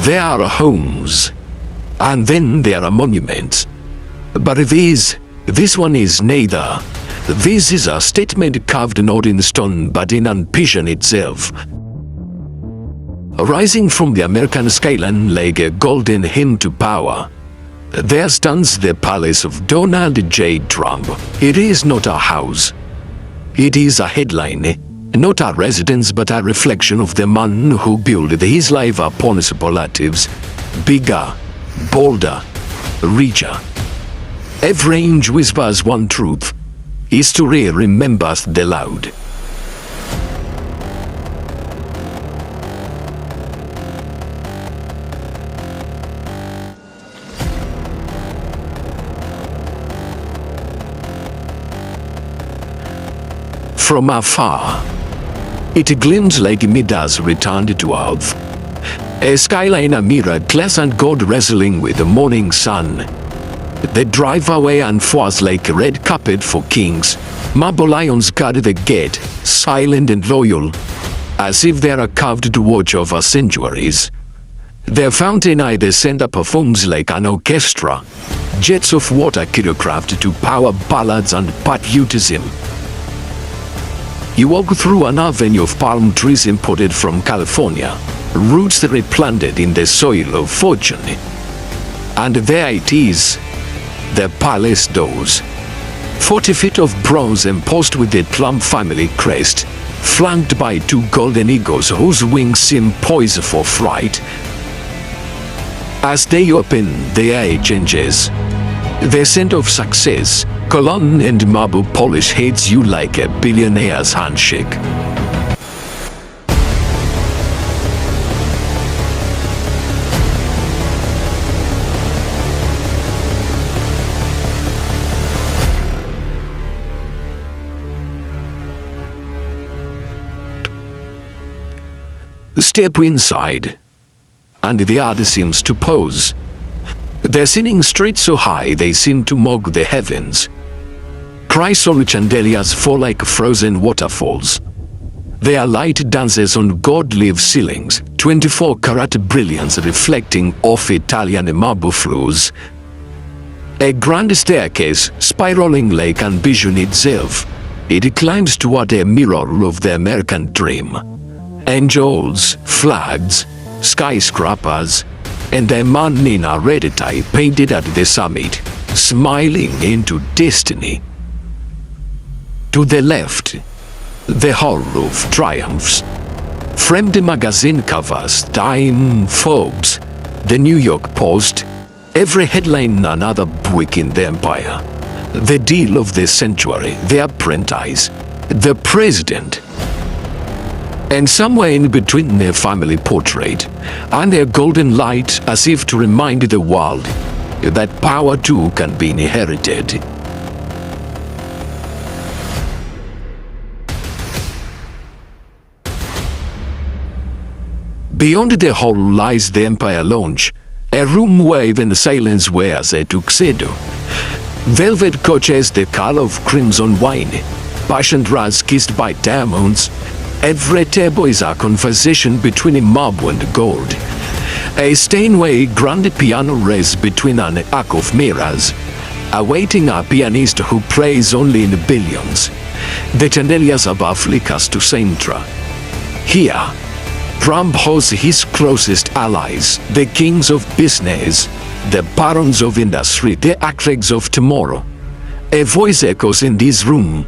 There are homes, and then there are monuments. But this one is neither. This is a statement carved not in stone but in ambition itself. Rising from the American skyline like a golden hymn to power, there stands the palace of Donald J. Trump. It is not a house. It is a headline, not a residence but a reflection of the man who built his life upon superlatives, bigger, bolder, richer. Every inch whispers one truth. History remembers the loud. From afar, it gleams like Midas returned to earth. A skyline, a mirror, glass and gold wrestling with the morning sun. They drive away and forth like a red carpet for kings. Marble lions guard the gate, silent and loyal, as if they are carved to watch over centuries. Their fountain eye descender performs like an orchestra. Jets of water choreographed to power ballads and patriotism. You walk through an avenue of palm trees imported from California, roots replanted in the soil of fortune. And there it is, the palace doors. 40 feet of bronze embossed with the Trump family crest, flanked by two golden eagles whose wings seem poised for flight. As they open, the air changes. The scent of success, cologne and marble polish hits you like a billionaire's handshake. Step inside, and the earth seems to pause. They're sitting straight so high they seem to mock the heavens. Chrysal chandeliers fall like frozen waterfalls. Their light dances on gold-leaf ceilings, 24-karat brilliance reflecting off Italian marble floors. A grand staircase, spiraling like ambition itself, it climbs toward a mirror of the American dream. Angels, flags, skyscrapers, and a man in a red tie painted at the summit, smiling into destiny. To the left, the Hall of Triumphs. Framed magazine covers, Time, Forbes, the New York Post, every headline another brick in the empire. The deal of the century, the apprentice, the president. And somewhere in between their family portrait and their golden light, as if to remind the world that power too can be inherited. Beyond the hall lies the Empire Lounge, a room where even silence wears a tuxedo. Velvet coaches the color of crimson wine, passion rugs kissed by diamonds. Every table is a conversation between marble and gold. A Steinway grand piano rests between an arc of mirrors, awaiting a pianist who plays only in billions. The chandeliers above flickers to Sintra. Here, Trump holds his closest allies, the kings of business, the barons of industry, the architects of tomorrow. A voice echoes in this room,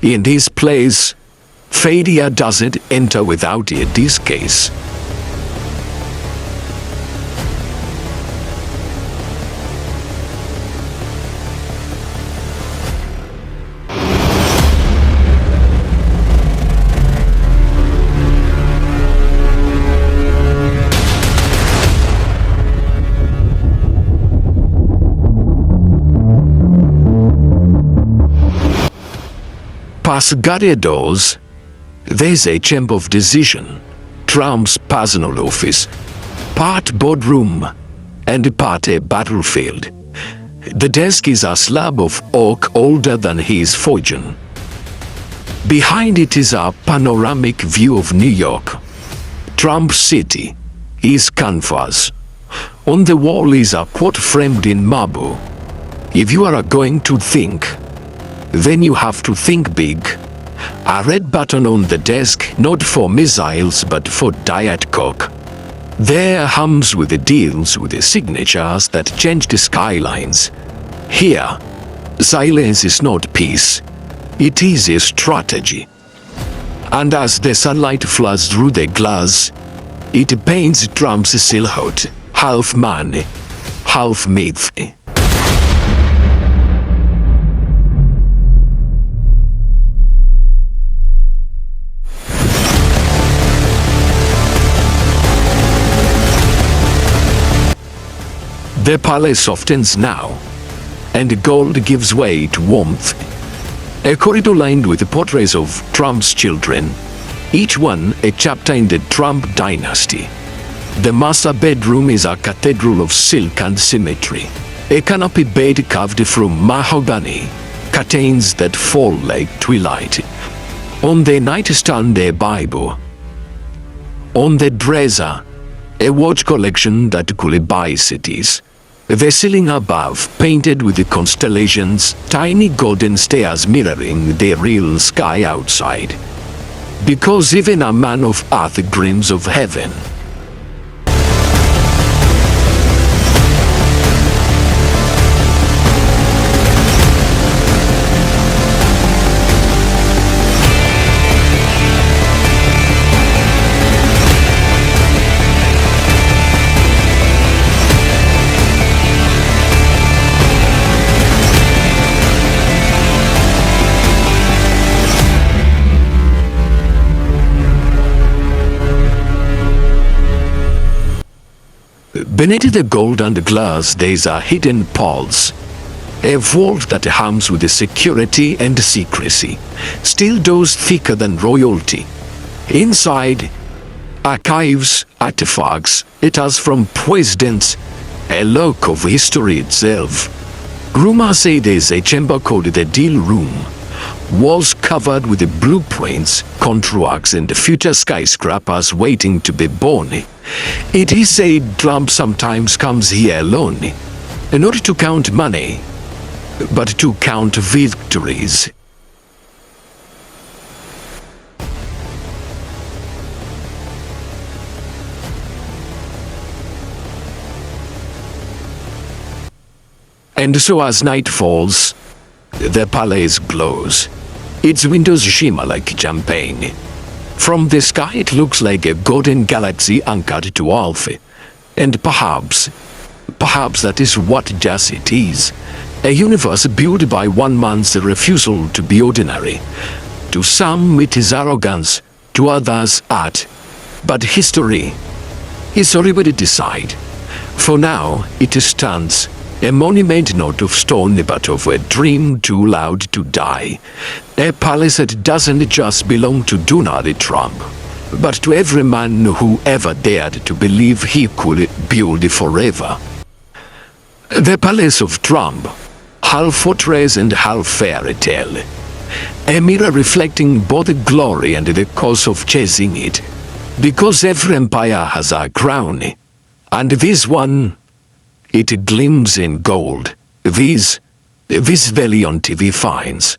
in this place. Failure doesn't enter without a discase. Past guarded doors, there's a chamber of decision, Trump's personal office, part boardroom and part a battlefield. The desk is a slab of oak older than his fortune. Behind it is a panoramic view of New York, Trump City, is canvas. On the wall is a quote framed in marble. If you are going to think, then you have to think big. A red button on the desk, not for missiles but for Diet Coke. There hums with the deals with the signatures that change the skylines. Here, silence is not peace. It is a strategy. And as the sunlight floods through the glass, it paints Trump's silhouette, half man, half myth. The palace softens now, and gold gives way to warmth. A corridor lined with portraits of Trump's children, each one a chapter in the Trump dynasty. The master bedroom is a cathedral of silk and symmetry. A canopy bed carved from mahogany, curtains that fall like twilight. On the nightstand a Bible. On the dresser, a watch collection that could buy cities. The ceiling above, painted with the constellations, tiny golden stars mirroring the real sky outside. Because even a man of earth dreams of heaven. Beneath the gold and glass there's a hidden pulse. A vault that hums with security and secrecy. Still doors thicker than royalty. Inside, archives, artifacts, letters from presidents, a look of history itself. Rumors say there's a chamber called the Deal Room. Walls covered with the blueprints, contracts and future skyscrapers waiting to be born. It is said Trump sometimes comes here alone, not to count money, but to count victories. And so as night falls, the palace glows. Its windows shimmer like champagne. From the sky it looks like a golden galaxy anchored to Earth. And perhaps that is what just it is. A universe built by one man's refusal to be ordinary. To some it is arrogance, to others art. But history already decided. For now it stands, a monument not of stone but of a dream too loud to die. A palace that doesn't just belong to Donald Trump, but to every man who ever dared to believe he could build forever. The palace of Trump, half fortress and half fairy tale. A mirror reflecting both the glory and the cost of chasing it. Because every empire has a crown, and this one, it gleams in gold. This Valley on TV finds.